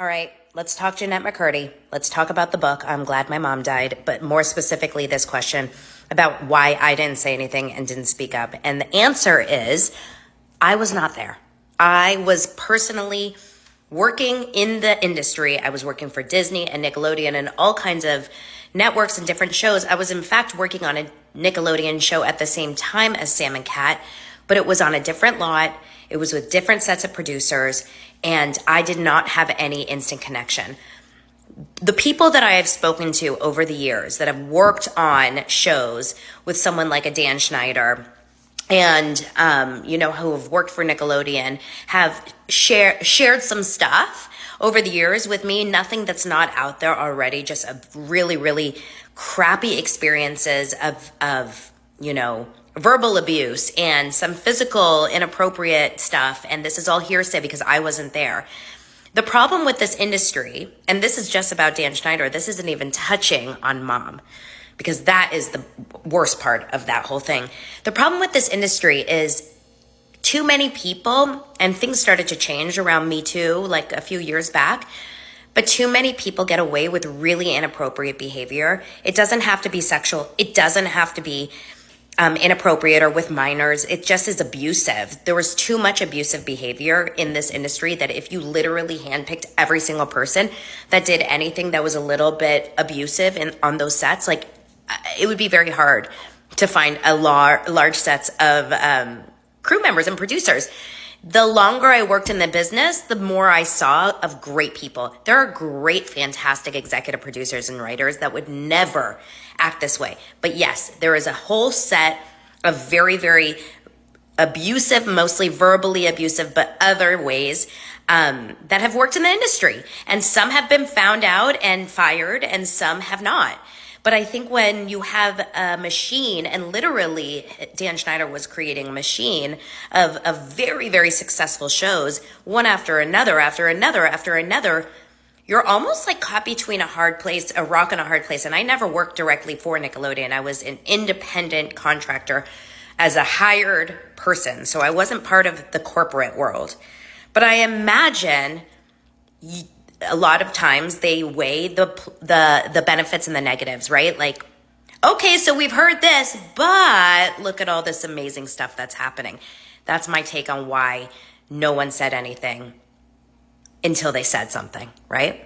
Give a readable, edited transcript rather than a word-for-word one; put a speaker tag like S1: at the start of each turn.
S1: All right, let's talk Jeanette McCurdy. Let's talk about the book. I'm glad my mom died, but more specifically, this question about why I didn't say anything and didn't speak up. And the answer is I was not there. I was personally working in the industry. I was working for Disney and Nickelodeon and all kinds of networks and different shows. I was, in fact, working on a Nickelodeon show at the same time as Sam and Cat, but it was on a different lot. It was with different sets of producers, and I did not have any instant connection. The people that I have spoken to over the years that have worked on shows with someone like a Dan Schneider and, who have worked for Nickelodeon have shared some stuff over the years with me, nothing that's not out there already, just a really, really crappy experiences of verbal abuse and some physical inappropriate stuff. And this is all hearsay because I wasn't there. The problem with this industry, and this is just about Dan Schneider, this isn't even touching on Mom, because that is the worst part of that whole thing. The problem with this industry is too many people, and things started to change around Me Too, like a few years back, but too many people get away with really inappropriate behavior. It doesn't have to be sexual. It doesn't have to be inappropriate or with minors. It just is abusive. There was too much abusive behavior in this industry that if you literally handpicked every single person that did anything that was a little bit abusive on those sets, like it would be very hard to find a large sets of crew members and producers. The longer I worked in the business, the more I saw of great people. There are great, fantastic executive producers and writers that would never act this way. But yes, there is a whole set of very, very abusive, mostly verbally abusive, but other ways that have worked in the industry. And some have been found out and fired, and some have not. But I think when you have a machine, and literally Dan Schneider was creating a machine of very, very successful shows, one after another, you're almost like caught between a rock and a hard place. And I never worked directly for Nickelodeon. I was an independent contractor as a hired person. So I wasn't part of the corporate world. But I imagine a lot of times they weigh the benefits and the negatives, right? Like, okay, so we've heard this, but look at all this amazing stuff that's happening. That's my take on why no one said anything until they said something, right?